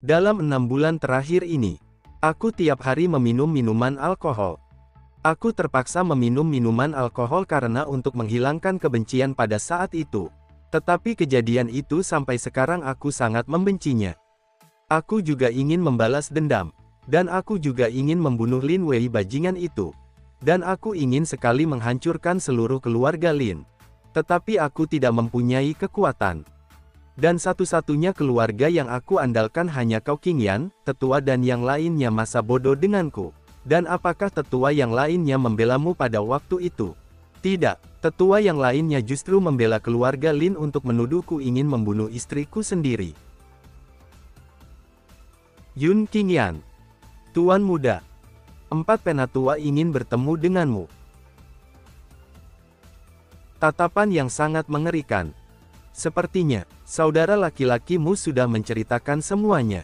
Dalam 6 bulan terakhir ini, aku tiap hari meminum minuman alkohol. Aku terpaksa meminum minuman alkohol karena untuk menghilangkan kebencian pada saat itu. Tetapi kejadian itu sampai sekarang aku sangat membencinya. Aku juga ingin membalas dendam. Dan aku juga ingin membunuh Lin Wei bajingan itu. Dan aku ingin sekali menghancurkan seluruh keluarga Lin. Tetapi aku tidak mempunyai kekuatan. Dan satu-satunya keluarga yang aku andalkan hanya kau Qingyan, tetua dan yang lainnya masa bodoh denganku. Dan apakah tetua yang lainnya membelamu pada waktu itu? Tidak, tetua yang lainnya justru membela keluarga Lin untuk menuduhku ingin membunuh istriku sendiri. Yun Qingyan, Tuan Muda, 4 penatua ingin bertemu denganmu. Tatapan yang sangat mengerikan. Sepertinya, saudara laki-lakimu sudah menceritakan semuanya.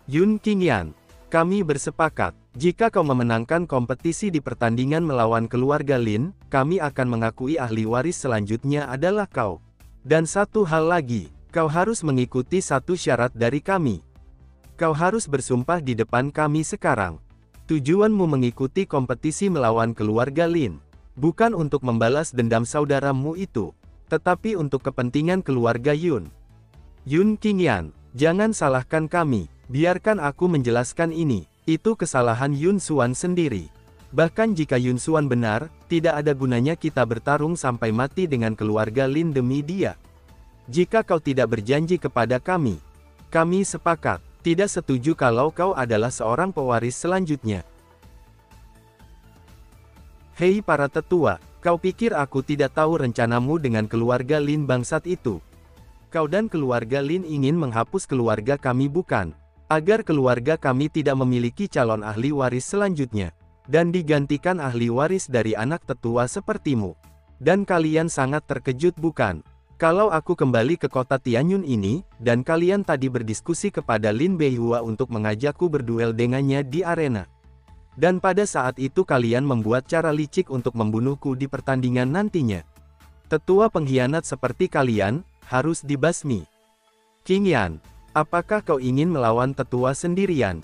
Yun Qingyan, kami bersepakat, jika kau memenangkan kompetisi di pertandingan melawan keluarga Lin, kami akan mengakui ahli waris selanjutnya adalah kau. Dan satu hal lagi, kau harus mengikuti satu syarat dari kami. Kau harus bersumpah di depan kami sekarang. Tujuanmu mengikuti kompetisi melawan keluarga Lin, bukan untuk membalas dendam saudaramu itu, tetapi untuk kepentingan keluarga Yun. Yun Qingyan, jangan salahkan kami, biarkan aku menjelaskan ini. Itu kesalahan Yun Xuan sendiri. Bahkan jika Yun Xuan benar, tidak ada gunanya kita bertarung sampai mati dengan keluarga Lin demi dia. Jika kau tidak berjanji kepada kami sepakat, tidak setuju kalau kau adalah seorang pewaris selanjutnya. Hei para tetua, kau pikir aku tidak tahu rencanamu dengan keluarga Lin bangsat itu? Kau dan keluarga Lin ingin menghapus keluarga kami bukan? Agar keluarga kami tidak memiliki calon ahli waris selanjutnya, dan digantikan ahli waris dari anak tetua sepertimu. Dan kalian sangat terkejut bukan? Kalau aku kembali ke kota Tianyun ini, dan kalian tadi berdiskusi kepada Lin Beihua untuk mengajakku berduel dengannya di arena. Dan pada saat itu kalian membuat cara licik untuk membunuhku di pertandingan nantinya. Tetua pengkhianat seperti kalian, harus dibasmi. Qingyan, apakah kau ingin melawan tetua sendirian?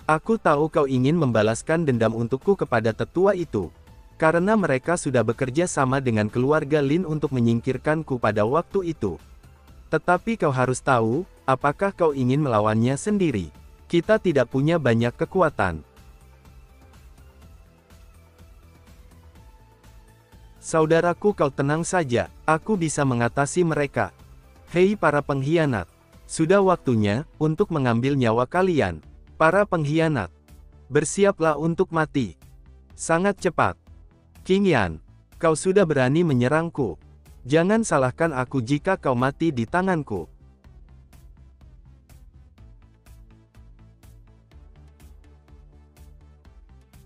Aku tahu kau ingin membalaskan dendam untukku kepada tetua itu. Karena mereka sudah bekerja sama dengan keluarga Lin untuk menyingkirkanku pada waktu itu. Tetapi kau harus tahu, apakah kau ingin melawannya sendiri? Kita tidak punya banyak kekuatan. Saudaraku, kau tenang saja, aku bisa mengatasi mereka. Hei para pengkhianat, sudah waktunya untuk mengambil nyawa kalian. Para pengkhianat, bersiaplah untuk mati. Sangat cepat. Qingyan, kau sudah berani menyerangku. Jangan salahkan aku jika kau mati di tanganku.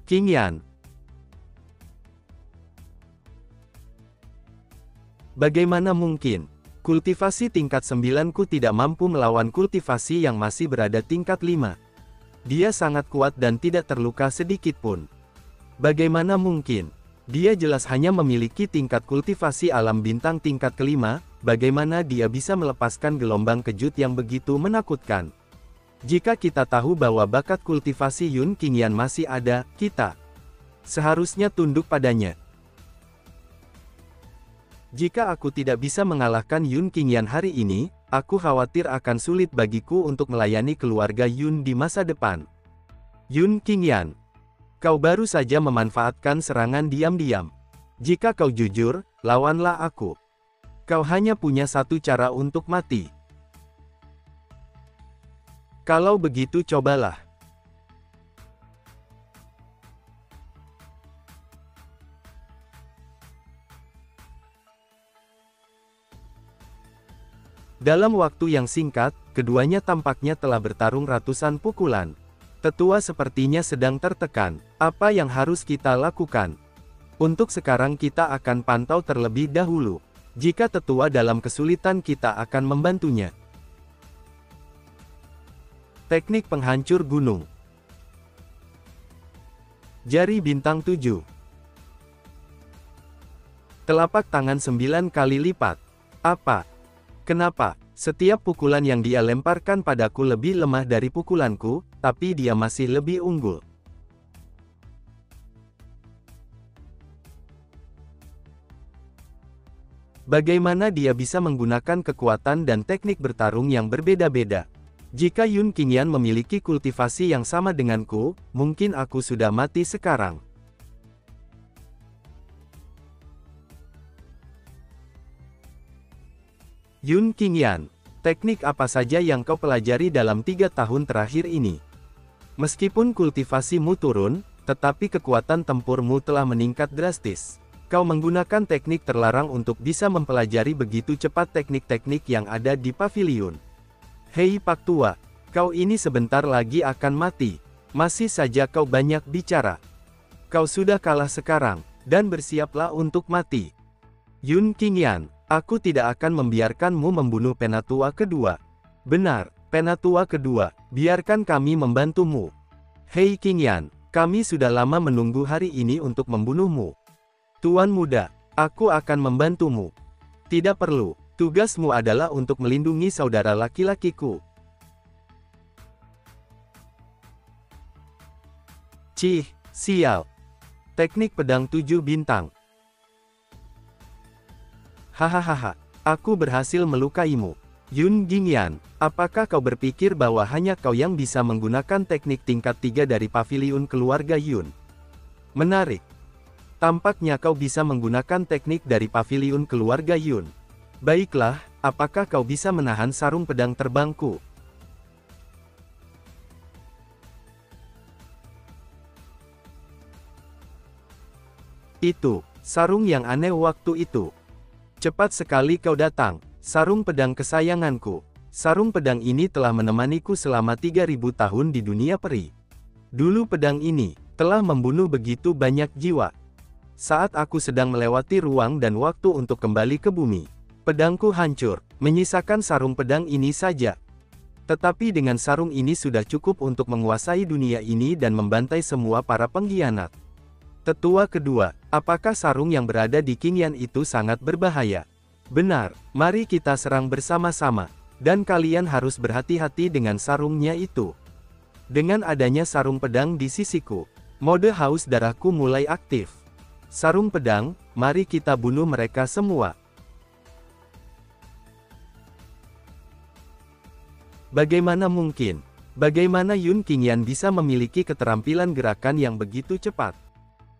Qingyan, bagaimana mungkin? Kultivasi tingkat 9-ku tidak mampu melawan kultivasi yang masih berada tingkat 5. Dia sangat kuat dan tidak terluka sedikit pun. Bagaimana mungkin? Dia jelas hanya memiliki tingkat kultivasi alam bintang tingkat kelima, bagaimana dia bisa melepaskan gelombang kejut yang begitu menakutkan? Jika kita tahu bahwa bakat kultivasi Yun Qingyan masih ada, kita seharusnya tunduk padanya. Jika aku tidak bisa mengalahkan Yun Qingyan hari ini, aku khawatir akan sulit bagiku untuk melayani keluarga Yun di masa depan. Yun Qingyan, kau baru saja memanfaatkan serangan diam-diam. Jika kau jujur, lawanlah aku. Kau hanya punya satu cara untuk mati. Kalau begitu cobalah. Dalam waktu yang singkat, keduanya tampaknya telah bertarung ratusan pukulan. Tetua sepertinya sedang tertekan. Apa yang harus kita lakukan? Untuk sekarang kita akan pantau terlebih dahulu. Jika tetua dalam kesulitan kita akan membantunya. Teknik penghancur gunung. Jari bintang 7. Telapak tangan 9 kali lipat. Apa? Kenapa? Setiap pukulan yang dia lemparkan padaku lebih lemah dari pukulanku, tapi dia masih lebih unggul. Bagaimana dia bisa menggunakan kekuatan dan teknik bertarung yang berbeda-beda? Jika Yun Qingyan memiliki kultivasi yang sama denganku, mungkin aku sudah mati sekarang. Yun Qingyan, teknik apa saja yang kau pelajari dalam 3 tahun terakhir ini? Meskipun kultivasimu turun, tetapi kekuatan tempurmu telah meningkat drastis. Kau menggunakan teknik terlarang untuk bisa mempelajari begitu cepat teknik-teknik yang ada di pavilion. Hei Pak Tua, kau ini sebentar lagi akan mati. Masih saja kau banyak bicara. Kau sudah kalah sekarang, dan bersiaplah untuk mati. Yun Qingyan, aku tidak akan membiarkanmu membunuh Penatua kedua. Benar, Penatua kedua, biarkan kami membantumu. Hei Qingyan, kami sudah lama menunggu hari ini untuk membunuhmu. Tuan muda, aku akan membantumu. Tidak perlu, tugasmu adalah untuk melindungi saudara laki-lakiku. Cih, sial. Teknik pedang 7 bintang. Hahaha, aku berhasil melukaimu. Yun Qingyan, apakah kau berpikir bahwa hanya kau yang bisa menggunakan teknik tingkat 3 dari pavilion keluarga Yun? Menarik. Tampaknya kau bisa menggunakan teknik dari pavilion keluarga Yun. Baiklah, apakah kau bisa menahan sarung pedang terbangku? Itu, sarung yang aneh waktu itu. Cepat sekali kau datang, sarung pedang kesayanganku. Sarung pedang ini telah menemaniku selama 3000 tahun di dunia peri. Dulu pedang ini telah membunuh begitu banyak jiwa. Saat aku sedang melewati ruang dan waktu untuk kembali ke bumi, pedangku hancur, menyisakan sarung pedang ini saja. Tetapi dengan sarung ini sudah cukup untuk menguasai dunia ini dan membantai semua para pengkhianat. Tetua kedua, apakah sarung yang berada di Qingyan itu sangat berbahaya? Benar, mari kita serang bersama-sama. Dan kalian harus berhati-hati dengan sarungnya itu. Dengan adanya sarung pedang di sisiku, mode haus darahku mulai aktif. Sarung pedang, mari kita bunuh mereka semua. Bagaimana mungkin? Bagaimana Yun Qingyan bisa memiliki keterampilan gerakan yang begitu cepat?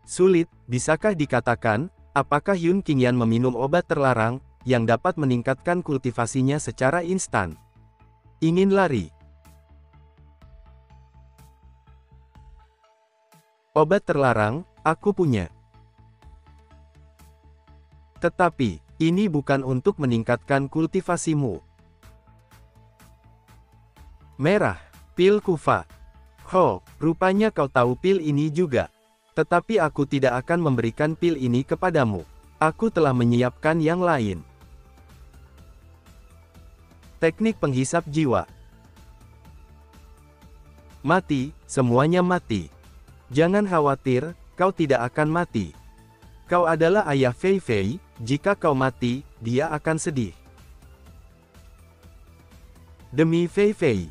Sulit, bisakah dikatakan, apakah Yun Qingyan meminum obat terlarang, yang dapat meningkatkan kultivasinya secara instan? Ingin lari? Obat terlarang, aku punya. Tetapi, ini bukan untuk meningkatkan kultivasimu. Merah, pil kufa. Ho, rupanya kau tahu pil ini juga. Tetapi aku tidak akan memberikan pil ini kepadamu. Aku telah menyiapkan yang lain. Teknik penghisap jiwa. Mati, semuanya mati. Jangan khawatir, kau tidak akan mati. Kau adalah ayah Fei Fei, jika kau mati, dia akan sedih. Demi Fei Fei,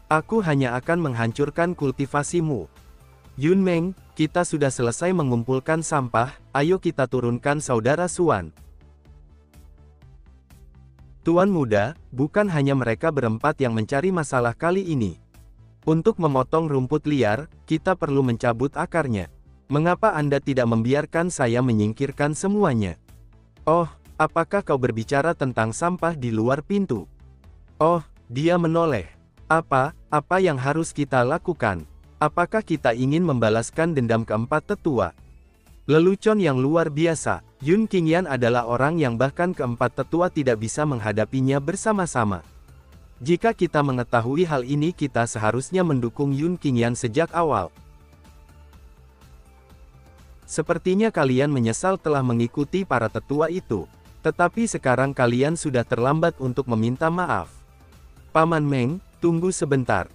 aku hanya akan menghancurkan kultivasimu. Yun Meng, kita sudah selesai mengumpulkan sampah, ayo kita turunkan saudara Suan. Tuan muda, bukan hanya mereka berempat yang mencari masalah kali ini. Untuk memotong rumput liar, kita perlu mencabut akarnya. Mengapa Anda tidak membiarkan saya menyingkirkan semuanya? Oh, apakah kau berbicara tentang sampah di luar pintu? Oh, dia menoleh. Apa yang harus kita lakukan? Apakah kita ingin membalaskan dendam keempat tetua? Lelucon yang luar biasa, Yun Qingyan adalah orang yang bahkan keempat tetua tidak bisa menghadapinya bersama-sama. Jika kita mengetahui hal ini kita seharusnya mendukung Yun Qingyan sejak awal. Sepertinya kalian menyesal telah mengikuti para tetua itu. Tetapi sekarang kalian sudah terlambat untuk meminta maaf. Paman Meng, tunggu sebentar.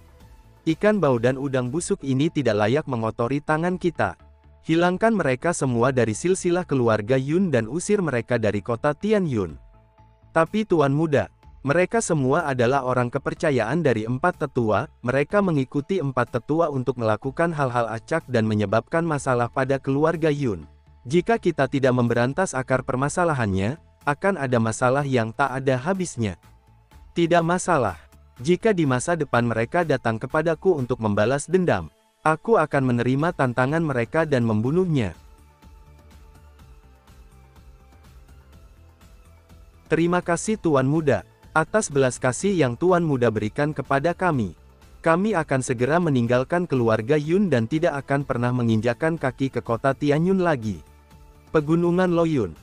Ikan bau dan udang busuk ini tidak layak mengotori tangan kita. Hilangkan mereka semua dari silsilah keluarga Yun dan usir mereka dari kota Tianyun. Tapi Tuan Muda, Mereka semua adalah orang kepercayaan dari 4 tetua, mereka mengikuti 4 tetua untuk melakukan hal-hal acak dan menyebabkan masalah pada keluarga Yun. Jika kita tidak memberantas akar permasalahannya, akan ada masalah yang tak ada habisnya. Tidak masalah. Jika di masa depan mereka datang kepadaku untuk membalas dendam, aku akan menerima tantangan mereka dan membunuhnya. Terima kasih Tuan Muda, atas belas kasih yang Tuan Muda berikan kepada kami. Kami akan segera meninggalkan keluarga Yun dan tidak akan pernah menginjakkan kaki ke kota Tianyun lagi. Pegunungan Loyun.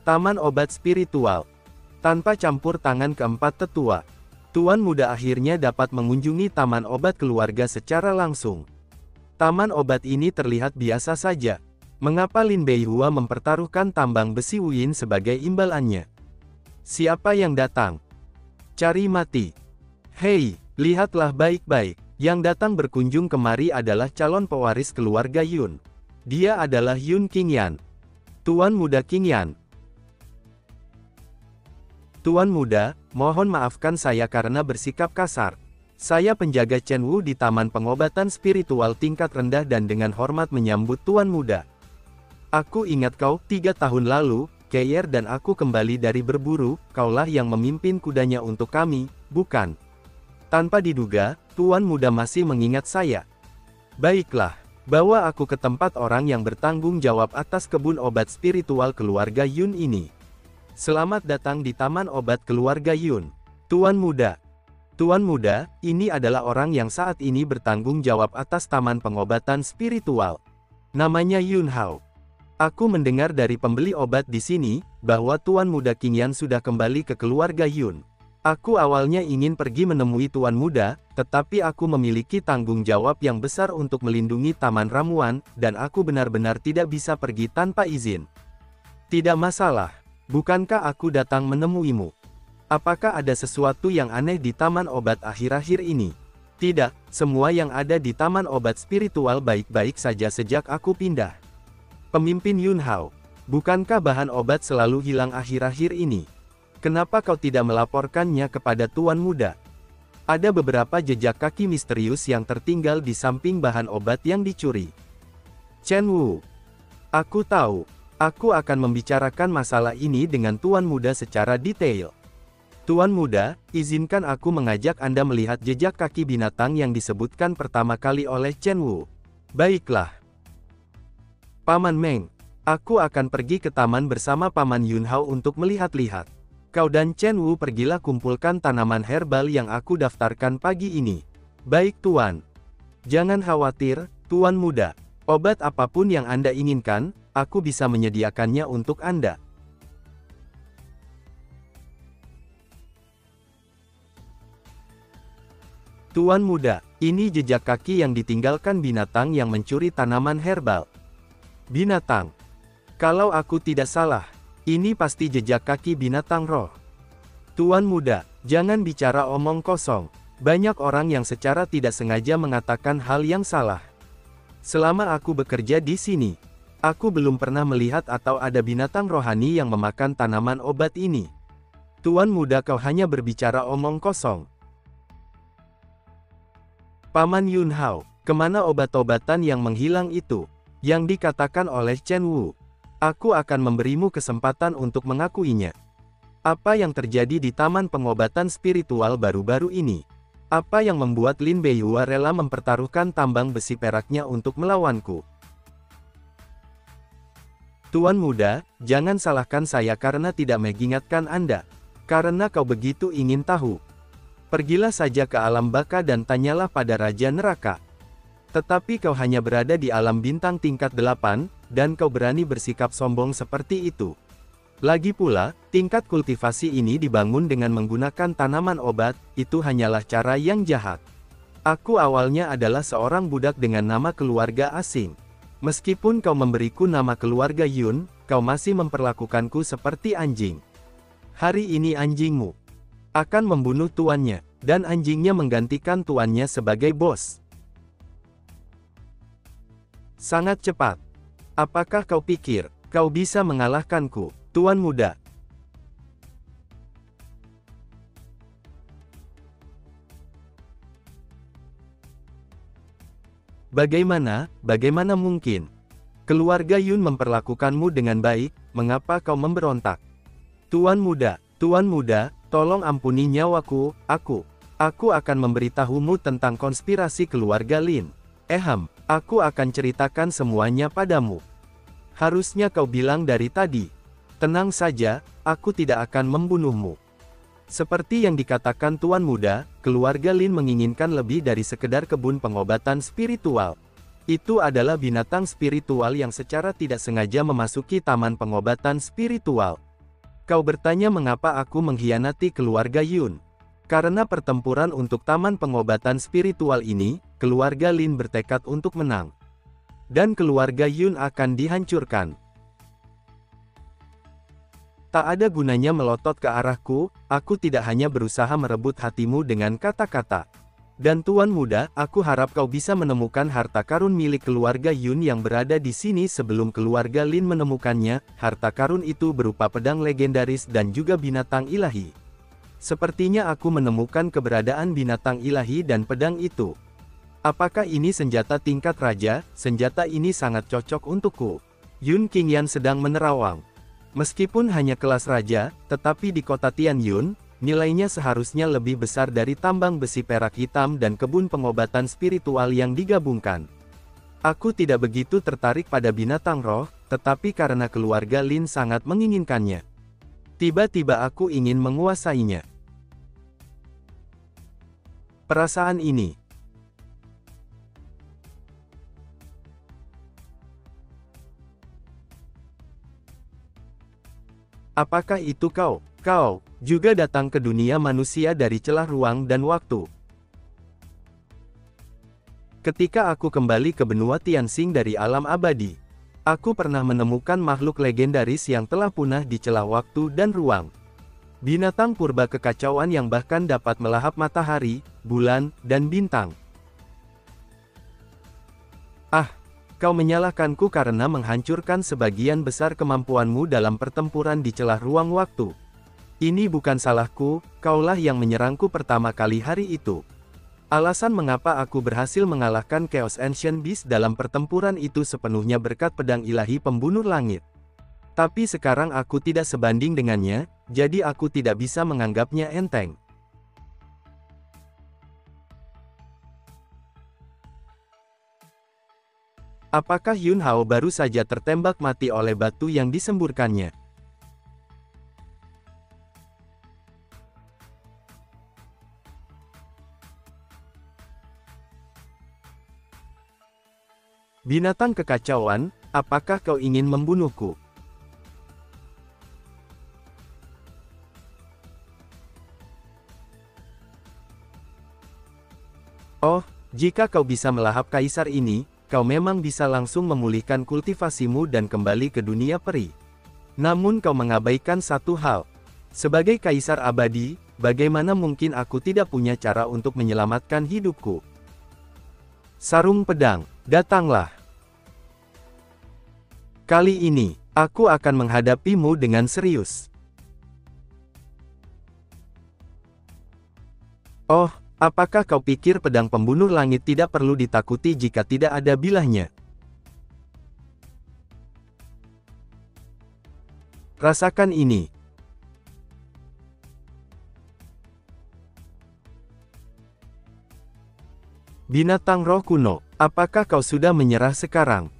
Taman Obat Spiritual. Tanpa campur tangan keempat tetua, Tuan Muda akhirnya dapat mengunjungi taman obat keluarga secara langsung. Taman obat ini terlihat biasa saja. Mengapa Lin Beihua mempertaruhkan tambang besi Wuyin sebagai imbalannya? Siapa yang datang? Cari mati. Hei, lihatlah baik-baik. Yang datang berkunjung kemari adalah calon pewaris keluarga Yun. Dia adalah Yun Qingyan. Tuan Muda Qingyan. Tuan Muda, mohon maafkan saya karena bersikap kasar. Saya penjaga Chen Wu di Taman Pengobatan Spiritual tingkat rendah dan dengan hormat menyambut Tuan Muda. Aku ingat kau, 3 tahun lalu, Keyer dan aku kembali dari berburu, kaulah yang memimpin kudanya untuk kami, bukan? Tanpa diduga, Tuan Muda masih mengingat saya. Baiklah, bawa aku ke tempat orang yang bertanggung jawab atas kebun obat spiritual keluarga Yun ini. Selamat datang di Taman Obat Keluarga Yun. Tuan Muda. Tuan Muda, ini adalah orang yang saat ini bertanggung jawab atas Taman Pengobatan Spiritual. Namanya Yun Hao. Aku mendengar dari pembeli obat di sini, bahwa Tuan Muda Qingyan sudah kembali ke keluarga Yun. Aku awalnya ingin pergi menemui Tuan Muda, tetapi aku memiliki tanggung jawab yang besar untuk melindungi Taman Ramuan, dan aku benar-benar tidak bisa pergi tanpa izin. Tidak masalah. Bukankah aku datang menemuimu? Apakah ada sesuatu yang aneh di Taman Obat akhir-akhir ini? Tidak, semua yang ada di Taman Obat Spiritual baik-baik saja sejak aku pindah. Pemimpin Yun Hao, bukankah bahan obat selalu hilang akhir-akhir ini? Kenapa kau tidak melaporkannya kepada Tuan Muda? Ada beberapa jejak kaki misterius yang tertinggal di samping bahan obat yang dicuri. Chen Wu. Aku tahu. Aku akan membicarakan masalah ini dengan Tuan Muda secara detail. Tuan Muda, izinkan aku mengajak Anda melihat jejak kaki binatang yang disebutkan pertama kali oleh Chen Wu. Baiklah. Paman Meng, aku akan pergi ke taman bersama Paman Yun Hao untuk melihat-lihat. Kau dan Chen Wu pergilah kumpulkan tanaman herbal yang aku daftarkan pagi ini. Baik Tuan. Jangan khawatir, Tuan Muda. Obat apapun yang Anda inginkan, aku bisa menyediakannya untuk Anda. Tuan Muda, ini jejak kaki yang ditinggalkan binatang yang mencuri tanaman herbal. Binatang. Kalau aku tidak salah, ini pasti jejak kaki binatang roh. Tuan Muda, jangan bicara omong kosong. Banyak orang yang secara tidak sengaja mengatakan hal yang salah. Selama aku bekerja di sini, aku belum pernah melihat atau ada binatang rohani yang memakan tanaman obat ini. Tuan Muda, kau hanya berbicara omong kosong. Paman Yun Hao, kemana obat-obatan yang menghilang itu? Yang dikatakan oleh Chen Wu. Aku akan memberimu kesempatan untuk mengakuinya. Apa yang terjadi di Taman Pengobatan Spiritual baru-baru ini? Apa yang membuat Lin Beihua rela mempertaruhkan tambang besi peraknya untuk melawanku? Tuan Muda, jangan salahkan saya karena tidak mengingatkan Anda. Karena kau begitu ingin tahu. Pergilah saja ke alam baka dan tanyalah pada Raja Neraka. Tetapi kau hanya berada di alam bintang tingkat 8, dan kau berani bersikap sombong seperti itu. Lagi pula, tingkat kultivasi ini dibangun dengan menggunakan tanaman obat, itu hanyalah cara yang jahat. Aku awalnya adalah seorang budak dengan nama keluarga asing. Meskipun kau memberiku nama keluarga Yun, kau masih memperlakukanku seperti anjing. Hari ini anjingmu akan membunuh tuannya, dan anjingnya menggantikan tuannya sebagai bos. Sangat cepat. Apakah kau pikir Kau bisa mengalahkanku, Tuan Muda. Bagaimana mungkin? Keluarga Yun memperlakukanmu dengan baik, mengapa kau memberontak? Tuan Muda, tolong ampuni nyawaku, aku akan memberitahumu tentang konspirasi keluarga Lin. Aku akan ceritakan semuanya padamu. Harusnya kau bilang dari tadi. Tenang saja, aku tidak akan membunuhmu. Seperti yang dikatakan Tuan Muda, keluarga Lin menginginkan lebih dari sekedar kebun pengobatan spiritual. Itu adalah binatang spiritual yang secara tidak sengaja memasuki taman pengobatan spiritual. Kau bertanya mengapa aku mengkhianati keluarga Yun? Karena pertempuran untuk taman pengobatan spiritual ini, keluarga Lin bertekad untuk menang. Dan keluarga Yun akan dihancurkan. Tak ada gunanya melotot ke arahku, aku tidak hanya berusaha merebut hatimu dengan kata-kata. Dan Tuan Muda, aku harap kau bisa menemukan harta karun milik keluarga Yun yang berada di sini sebelum keluarga Lin menemukannya. Harta karun itu berupa pedang legendaris dan juga binatang ilahi. Sepertinya aku menemukan keberadaan binatang ilahi dan pedang itu. Apakah ini senjata tingkat raja? Senjata ini sangat cocok untukku. Yun Qingyan sedang menerawang. Meskipun hanya kelas raja, tetapi di kota Tianyun, nilainya seharusnya lebih besar dari tambang besi perak hitam dan kebun pengobatan spiritual yang digabungkan. Aku tidak begitu tertarik pada binatang roh, tetapi karena keluarga Lin sangat menginginkannya. Tiba-tiba aku ingin menguasainya. Perasaan ini. Apakah itu kau? Kau juga datang ke dunia manusia dari celah ruang dan waktu. Ketika aku kembali ke benua Tianxing dari alam abadi, aku pernah menemukan makhluk legendaris yang telah punah di celah waktu dan ruang. Binatang purba kekacauan yang bahkan dapat melahap matahari, bulan, dan bintang. Kau menyalahkanku karena menghancurkan sebagian besar kemampuanmu dalam pertempuran di celah ruang waktu. Ini bukan salahku, kaulah yang menyerangku pertama kali hari itu. Alasan mengapa aku berhasil mengalahkan Chaos Ancient Beast dalam pertempuran itu sepenuhnya berkat pedang ilahi pembunuh langit. Tapi sekarang aku tidak sebanding dengannya, jadi aku tidak bisa menganggapnya enteng. Apakah Yun Hao baru saja tertembak mati oleh batu yang disemburkannya? Binatang kekacauan, apakah kau ingin membunuhku? Oh, jika kau bisa melahap kaisar ini, kau memang bisa langsung memulihkan kultivasimu dan kembali ke dunia peri. Namun kau mengabaikan satu hal. Sebagai kaisar abadi, bagaimana mungkin aku tidak punya cara untuk menyelamatkan hidupku? Sarung pedang, datanglah. Kali ini, aku akan menghadapimu dengan serius. Oh, apakah kau pikir pedang pembunuh langit tidak perlu ditakuti jika tidak ada bilahnya? Rasakan ini. Binatang roh kuno, apakah kau sudah menyerah sekarang?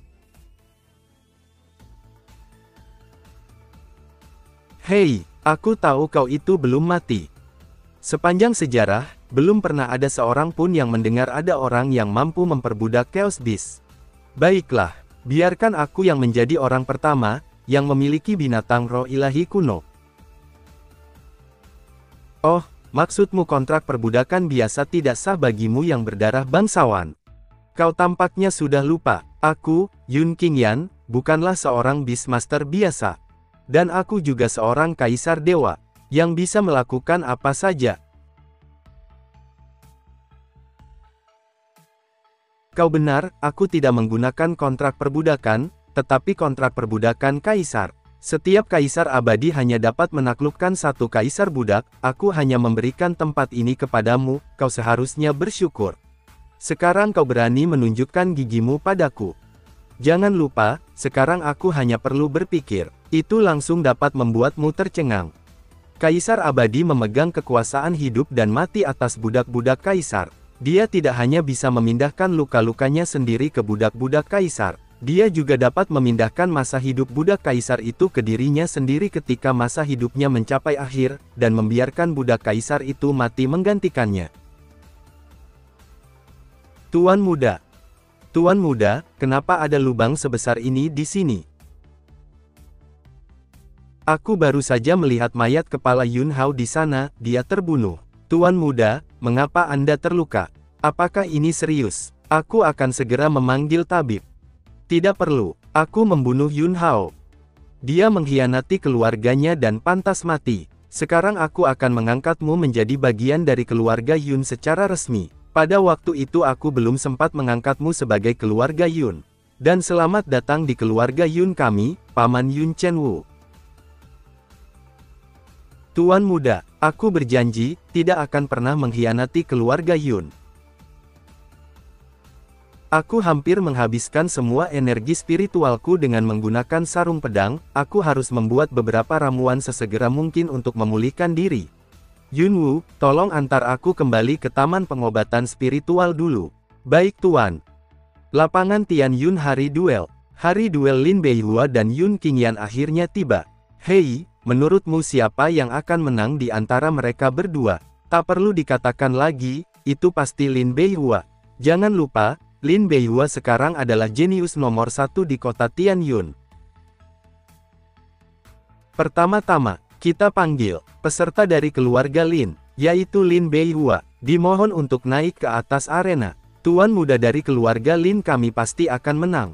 Hei, aku tahu kau itu belum mati. Sepanjang sejarah, belum pernah ada seorang pun yang mendengar ada orang yang mampu memperbudak Chaos Beast. Baiklah, biarkan aku yang menjadi orang pertama, yang memiliki binatang roh ilahi kuno. Oh, maksudmu kontrak perbudakan biasa tidak sah bagimu yang berdarah bangsawan. Kau tampaknya sudah lupa, aku, Yun Qingyan, bukanlah seorang Beastmaster biasa. Dan aku juga seorang kaisar dewa, yang bisa melakukan apa saja. Kau benar, aku tidak menggunakan kontrak perbudakan, tetapi kontrak perbudakan kaisar. Setiap kaisar abadi hanya dapat menaklukkan satu kaisar budak, aku hanya memberikan tempat ini kepadamu, kau seharusnya bersyukur. Sekarang kau berani menunjukkan gigimu padaku. Jangan lupa, sekarang aku hanya perlu berpikir, itu langsung dapat membuatmu tercengang. Kaisar abadi memegang kekuasaan hidup dan mati atas budak-budak kaisar. Dia tidak hanya bisa memindahkan luka-lukanya sendiri ke budak-budak kaisar, dia juga dapat memindahkan masa hidup budak kaisar itu ke dirinya sendiri ketika masa hidupnya mencapai akhir, dan membiarkan budak kaisar itu mati menggantikannya. Tuan Muda. Tuan Muda, kenapa ada lubang sebesar ini di sini? Aku baru saja melihat mayat kepala Yun Hao di sana, dia terbunuh. Tuan Muda, mengapa Anda terluka? Apakah ini serius? Aku akan segera memanggil tabib. Tidak perlu, aku membunuh Yun Hao. Dia mengkhianati keluarganya dan pantas mati. Sekarang aku akan mengangkatmu menjadi bagian dari keluarga Yun secara resmi. Pada waktu itu aku belum sempat mengangkatmu sebagai keluarga Yun. Dan selamat datang di keluarga Yun kami, Paman Yun Chenwu. Tuan Muda, aku berjanji, tidak akan pernah mengkhianati keluarga Yun. Aku hampir menghabiskan semua energi spiritualku dengan menggunakan sarung pedang, aku harus membuat beberapa ramuan sesegera mungkin untuk memulihkan diri. Yunwu, tolong antar aku kembali ke taman pengobatan spiritual dulu. Baik Tuan. Lapangan Tian Yun hari duel. Hari duel Lin Beihua dan Yun Qingyan akhirnya tiba. Hei, menurutmu siapa yang akan menang di antara mereka berdua? Tak perlu dikatakan lagi, itu pasti Lin Beihua. Jangan lupa, Lin Beihua sekarang adalah jenius nomor 1 di kota Tianyun. Pertama-tama, kita panggil peserta dari keluarga Lin, yaitu Lin Beihua. Dimohon untuk naik ke atas arena. Tuan Muda dari keluarga Lin, kami pasti akan menang.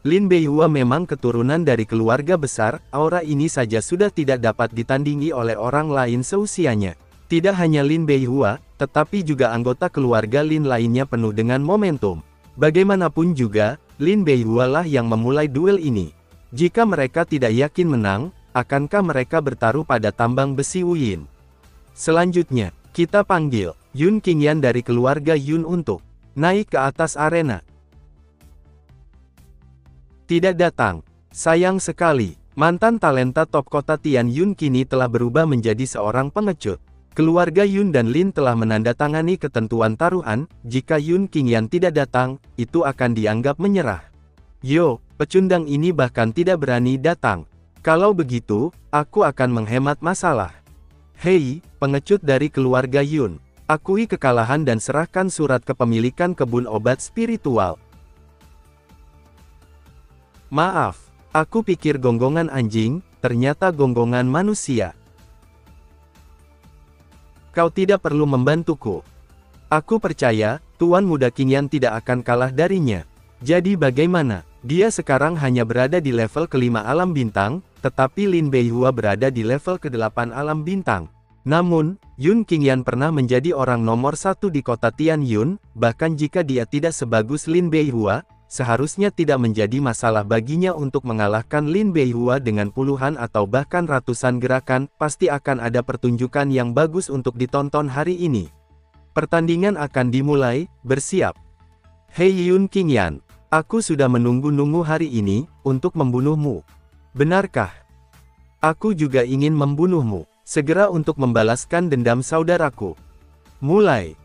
Lin Beihua memang keturunan dari keluarga besar, aura ini saja sudah tidak dapat ditandingi oleh orang lain seusianya. Tidak hanya Lin Beihua, tetapi juga anggota keluarga Lin lainnya penuh dengan momentum. Bagaimanapun juga, Lin Beihua lah yang memulai duel ini. Jika mereka tidak yakin menang, akankah mereka bertaruh pada tambang besi Wuyin? Selanjutnya, kita panggil Yun Qingyan dari keluarga Yun untuk naik ke atas arena. Tidak datang. Sayang sekali, mantan talenta top kota Tianyun kini telah berubah menjadi seorang pengecut. Keluarga Yun dan Lin telah menandatangani ketentuan taruhan, jika Yun Qingyan tidak datang, itu akan dianggap menyerah. Yo, pecundang ini bahkan tidak berani datang. Kalau begitu, aku akan menghemat masalah. Hei, pengecut dari keluarga Yun, akui kekalahan dan serahkan surat kepemilikan kebun obat spiritual. Maaf, aku pikir gonggongan anjing, ternyata gonggongan manusia. Kau tidak perlu membantuku. Aku percaya, Tuan Muda Qingyan tidak akan kalah darinya. Jadi bagaimana? Dia sekarang hanya berada di level ke-5 alam bintang, tetapi Lin Beihua berada di level ke-8 alam bintang. Namun, Yun Qingyan pernah menjadi orang nomor 1 di kota Tianyun, bahkan jika dia tidak sebagus Lin Beihua, seharusnya tidak menjadi masalah baginya untuk mengalahkan Lin Beihua dengan puluhan atau bahkan ratusan gerakan. Pasti akan ada pertunjukan yang bagus untuk ditonton hari ini. Pertandingan akan dimulai, bersiap. Hei Yun Qingyan, aku sudah menunggu-nunggu hari ini, untuk membunuhmu. Benarkah? Aku juga ingin membunuhmu, segera untuk membalaskan dendam saudaraku. Mulai.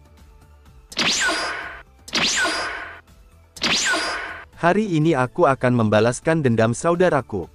Hari ini aku akan membalaskan dendam saudaraku.